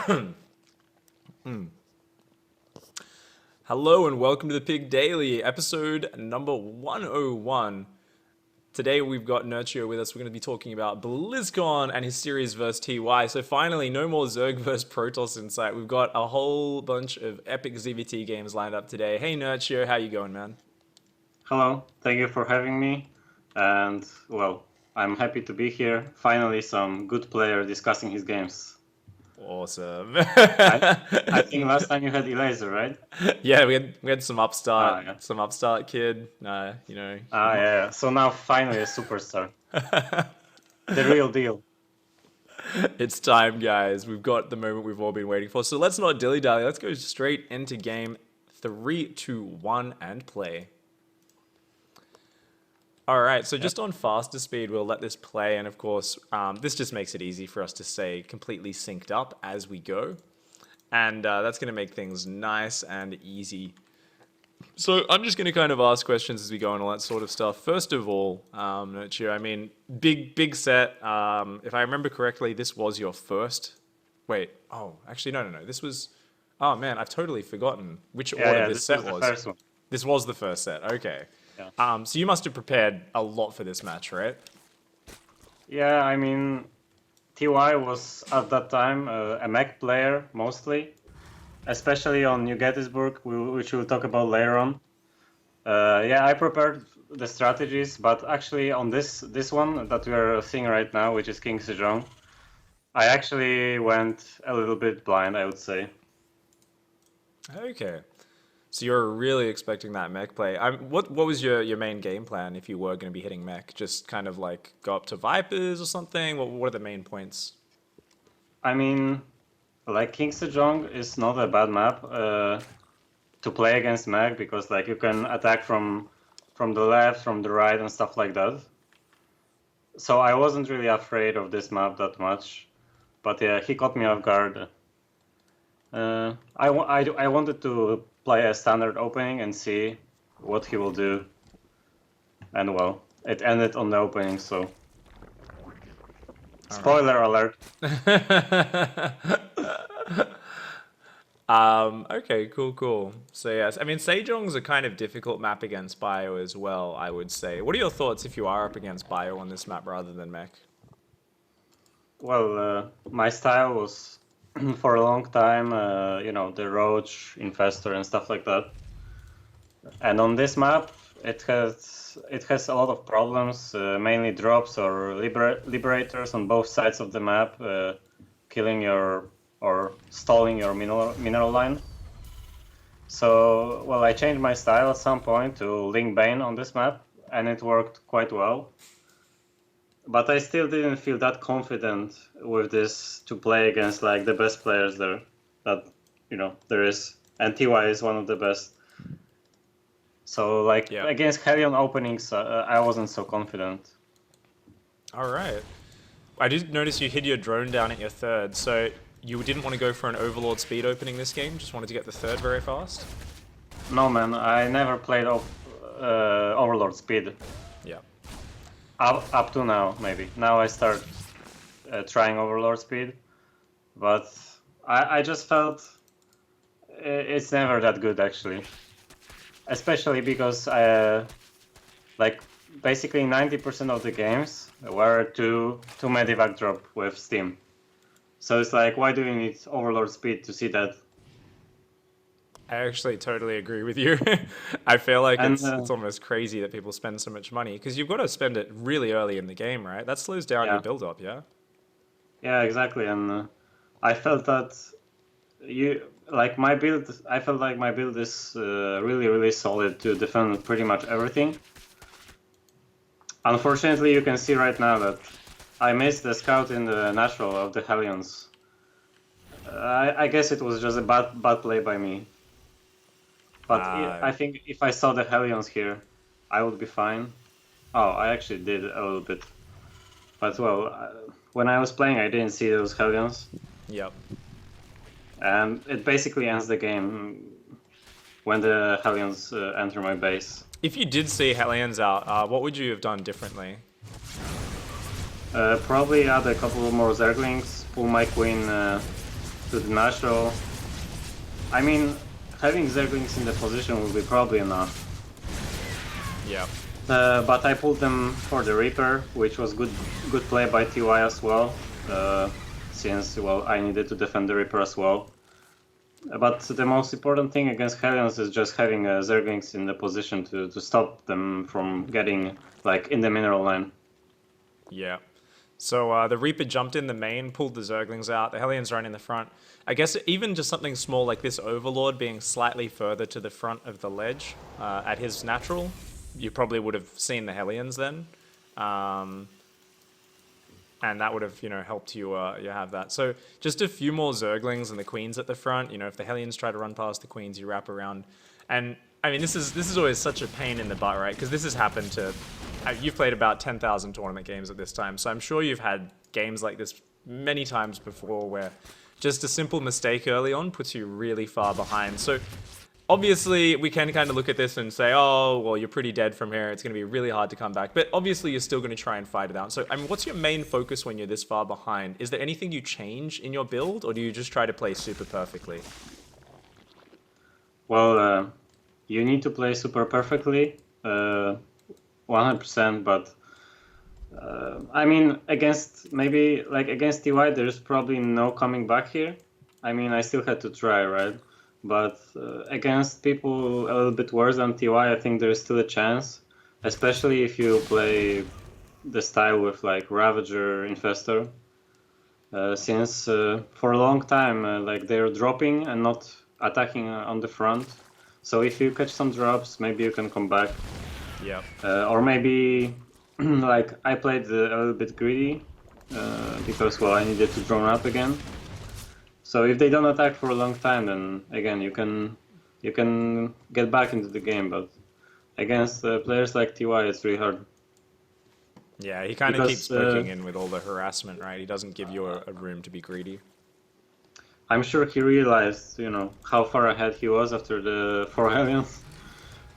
Hello and welcome to the Pig Daily, episode number 101. Today we've got Nerchio with us. We're going to be talking about Blizzcon and his series versus TY. So finally, no more Zerg versus Protoss in sight. We've got a whole bunch of epic ZvT games lined up today. Hey Nerchio, how you going, man? Hello, thank you for having me. And, well, I'm happy to be here. Finally, some good player discussing his games. Awesome. I think last time you had Elaser, right? Yeah, we had some upstart, Yeah. some upstart kid. Yeah. So now finally a superstar. The real deal. It's time, guys. We've got the moment we've all been waiting for. So let's not dilly-dally. Let's go straight into game 3, 2, 1, and play. All right, so just on faster speed, we'll let this play. And of course, this just makes it easy for us to stay completely synced up as we go. And that's going to make things nice and easy. So I'm just going to kind of ask questions as we go and all that sort of stuff. First of all, Nerchio, I mean, big set. If I remember correctly, this was your first. Wait, oh, actually, no. This was. Oh man, I've totally forgotten which order this set was. First one. This was the first set. Okay. Yeah. So you must have prepared a lot for this match, right? Yeah, I mean, TY was at that time a mech player mostly, especially on New Gettysburg, which we'll talk about later on. Yeah, I prepared the strategies, but actually on this one that we are seeing right now, which is King Sejong, I actually went a little bit blind, I would say. Okay. So you're really expecting that mech play. What was your main game plan if you were going to be hitting mech? Just kind of like go up to Vipers or something? What are the main points? I mean, like King Sejong is not a bad map to play against mech because like you can attack from the left, from the right, and stuff like that. So I wasn't really afraid of this map that much, but yeah, he caught me off guard. I wanted to play a standard opening and see what he will do. And well, it ended on the opening, so... Spoiler alert. Okay, cool. So yes, I mean, Sejong's a kind of difficult map against Bio as well, I would say. What are your thoughts if you are up against Bio on this map rather than mech? Well, my style was... for a long time, the Roach, Infestor, and stuff like that. And on this map, it has a lot of problems, mainly drops or liberators on both sides of the map, killing or stalling your mineral line. So, well, I changed my style at some point to Link Bane on this map, and it worked quite well. But I still didn't feel that confident with this to play against like the best players there that there is, and TY is one of the best. So like against Hellion openings, I wasn't so confident. All right. I did notice you hid your drone down at your third, so you didn't want to go for an Overlord speed opening this game. Just wanted to get the third very fast. No man, I never played Overlord speed. Yeah. Up to now, maybe. Now I start trying Overlord speed, but I just felt it's never that good actually. Especially because like basically 90% of the games were two medivac drop with Steam. So it's like, why do you need Overlord speed to see that? I actually totally agree with you. I feel like it's almost crazy that people spend so much money because you've got to spend it really early in the game, right? That slows down your build up, yeah? Yeah, exactly. And I felt that my build, I felt like my build is really solid to defend pretty much everything. Unfortunately, you can see right now that I missed the scout in the natural of the Hellions. I guess it was just a bad play by me. But I think if I saw the Hellions here, I would be fine. Oh, I actually did a little bit. But well, when I was playing, I didn't see those Hellions. Yep. And it basically ends the game when the Hellions enter my base. If you did see Hellions out, what would you have done differently? Probably add a couple more Zerglings, pull my queen to the natural. I mean, having Zerglings in the position will be probably enough. Yeah. But I pulled them for the Reaper, which was good play by TY as well, since, well, I needed to defend the Reaper as well. But the most important thing against Hellions is just having Zerglings in the position to stop them from getting, like, in the mineral line. Yeah. So the Reaper jumped in the main, pulled the Zerglings out, the Hellions ran in the front. I guess even just something small like this Overlord being slightly further to the front of the ledge at his natural, you probably would have seen the Hellions then. And that would have, helped you have that. So just a few more Zerglings and the Queens at the front. If the Hellions try to run past the Queens, you wrap around. And I mean, this is always such a pain in the butt, right? Because this has happened to... You've played about 10,000 tournament games at this time, so I'm sure you've had games like this many times before where just a simple mistake early on puts you really far behind. So obviously, we can kind of look at this and say, oh, well, you're pretty dead from here. It's going to be really hard to come back. But obviously, you're still going to try and fight it out. So, I mean, what's your main focus when you're this far behind? Is there anything you change in your build, or do you just try to play super perfectly? Well, you need to play super perfectly, 100%, but I mean, against TY, there's probably no coming back here. I mean, I still had to try, right? But against people a little bit worse than TY, I think there's still a chance, especially if you play the style with like Ravager, Infestor, since for a long time like they're dropping and not attacking on the front. So if you catch some drops, maybe you can come back. Yeah. Or maybe like I played a little bit greedy because, well, I needed to drone up again. So if they don't attack for a long time, then again you can get back into the game. But against players like TY, it's really hard. Yeah, he kind of keeps poking in with all the harassment, right? He doesn't give you a room to be greedy. I'm sure he realized, how far ahead he was after the 4 Hellions.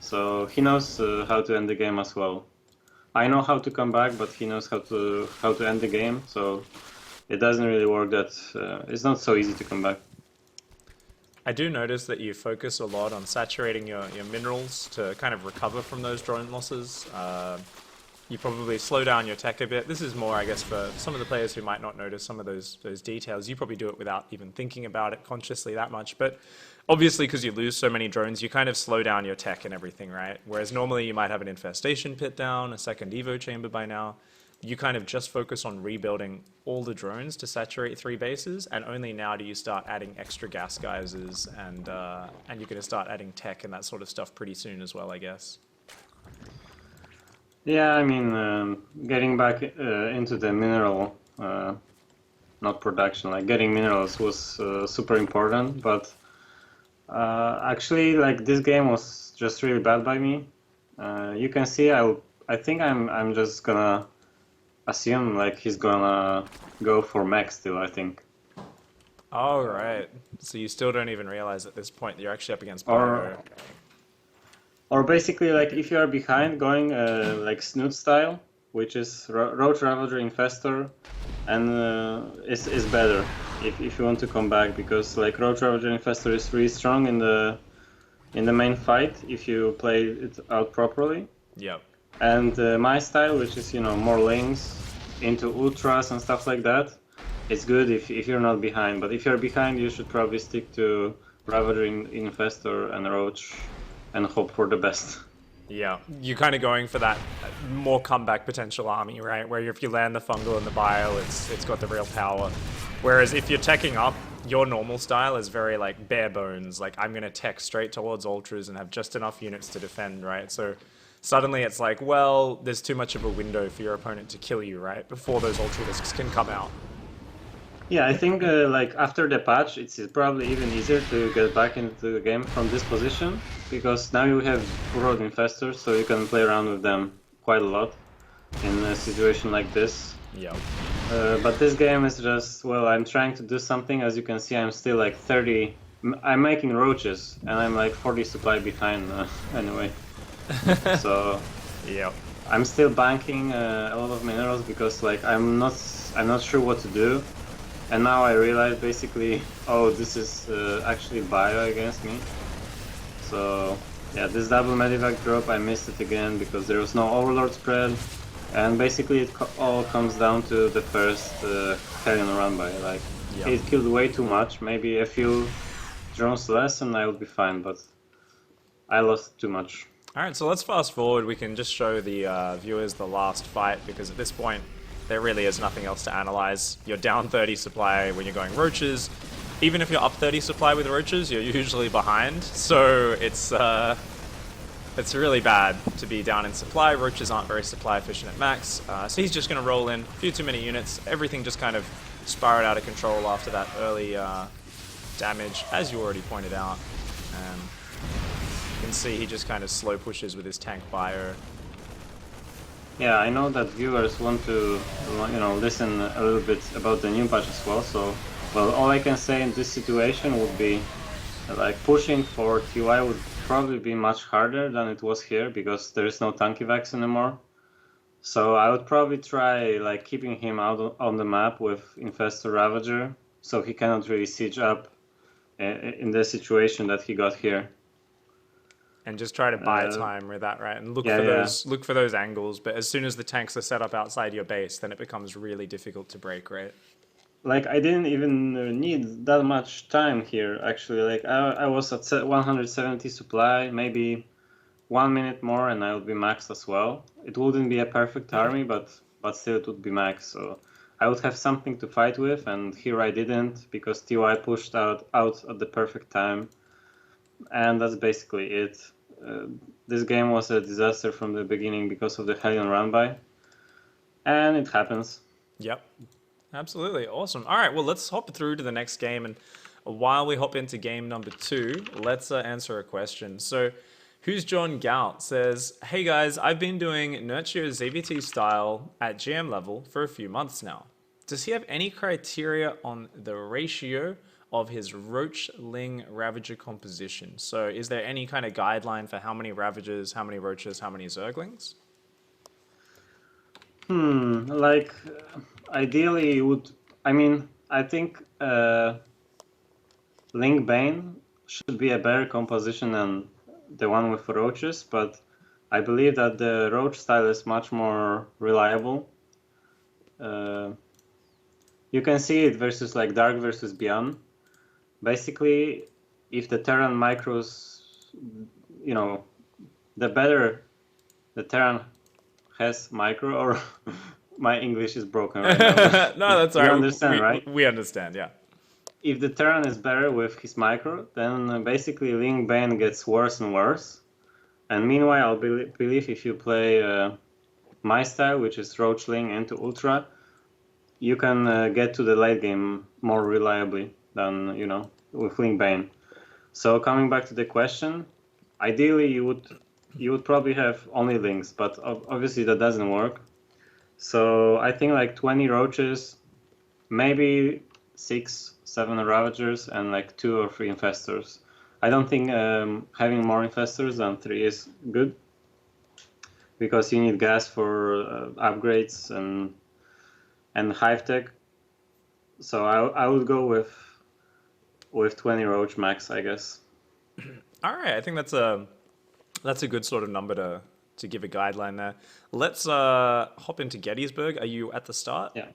So he knows how to end the game as well. I know how to come back, but he knows how to end the game. So it doesn't really work. It's not so easy to come back. I do notice that you focus a lot on saturating your minerals to kind of recover from those drone losses. You probably slow down your tech a bit. This is more, I guess, for some of the players who might not notice some of those details. You probably do it without even thinking about it consciously that much. But obviously, because you lose so many drones, you kind of slow down your tech and everything, right? Whereas normally you might have an infestation pit down, a second Evo chamber by now. You kind of just focus on rebuilding all the drones to saturate 3 bases, and only now do you start adding extra gas geysers, and you're going to start adding tech and that sort of stuff pretty soon as well, I guess. Yeah, I mean, getting back into the mineral, not production, like getting minerals was super important, but actually, like, this game was just really bad by me. You can see I think I'm just gonna assume like he's gonna go for mech still, I think. Oh, right. So you still don't even realize at this point that you're actually up against Pyro. Or basically, like, if you are behind, going like Snoot style, which is Roach Ravager Infestor, and is better if you want to come back, because like Roach Ravager Infestor is really strong in the main fight if you play it out properly. Yep. And my style, which is more lanes into ultras and stuff like that, it's good if you're not behind. But if you're behind, you should probably stick to Ravager Infestor and Roach and hope for the best. Yeah, you're kind of going for that more comeback potential army, right? Where if you land the fungal and the bile, it's got the real power. Whereas if you're teching up, your normal style is very like bare bones. Like, I'm gonna tech straight towards ultras and have just enough units to defend, right? So suddenly it's like, well, there's too much of a window for your opponent to kill you, right? Before those ultralisks can come out. Yeah, I think like after the patch, it's probably even easier to get back into the game from this position, because now you have Road Infestors, so you can play around with them quite a lot in a situation like this. Yeah. But this game is just, well, I'm trying to do something. As you can see, I'm still like 30. I'm making roaches, and I'm like 40 supply behind anyway. So yeah, I'm still banking a lot of minerals because like I'm not sure what to do. And now I realize basically, oh, this is actually bio against me. So yeah, this double medivac drop, I missed it again because there was no overlord spread. And basically it all comes down to the first Hellion run by. Like, it killed way too much, maybe a few drones less and I would be fine, but I lost too much. Alright, so let's fast forward. We can just show the viewers the last fight, because at this point, there really is nothing else to analyze. You're down 30 supply when you're going roaches. Even if you're up 30 supply with roaches, you're usually behind. So it's really bad to be down in supply. Roaches aren't very supply efficient at max. So he's just going to roll in a few too many units. Everything just kind of spiraled out of control after that early damage, as you already pointed out. You can see he just kind of slow pushes with his tank bio. Yeah, I know that viewers want to, listen a little bit about the new patch as well. So, well, all I can say in this situation would be, like, pushing for TY would probably be much harder than it was here because there is no tankivax anymore. So I would probably try, like, keeping him out on the map with Infestor Ravager, so he cannot really siege up in the situation that he got here. And just try to buy time with that, right? And look for those angles. But as soon as the tanks are set up outside your base, then it becomes really difficult to break, right? Like, I didn't even need that much time here, actually. Like, I was at 170 supply, maybe 1 minute more and I would be maxed as well. It wouldn't be a perfect army, but still it would be max. So I would have something to fight with, and here I didn't because TY pushed out at the perfect time. And that's basically it. This game was a disaster from the beginning because of the Hellion run by. And it happens. Yep. Absolutely. Awesome. All right, well, let's hop through to the next game. And while we hop into game number 2, let's answer a question. So, Who's John Gout says, hey guys, I've been doing Nerchio ZvT style at GM level for a few months now. Does he have any criteria on the ratio of his Roachling Ravager composition? So is there any kind of guideline for how many Ravagers, how many Roaches, how many Zerglings? Like, ideally you would, I think Link Bane should be a better composition than the one with roaches, but I believe that the roach style is much more reliable. You can see it versus like Dark versus Beyond. Basically, if the Terran micros, the better the Terran has micro, or my English is broken right now. No, that's all right. You understand, right? We understand, yeah. If the Terran is better with his micro, then basically Link Bane gets worse and worse. And meanwhile, I believe if you play my style, which is Roachling into Ultra, you can get to the late game more reliably than, with Link Bane. So coming back to the question, ideally you would probably have only Links, but obviously that doesn't work. So I think like 20 Roaches, maybe 6-7 Ravagers, and like 2 or 3 Infestors. I don't think having more Infestors than 3 is good, because you need gas for upgrades and hive tech. So I would go with 20 Roach max, I guess. All right, I think that's a good sort of number to give a guideline there. Let's hop into Gettysburg. Are you at the start? Yeah.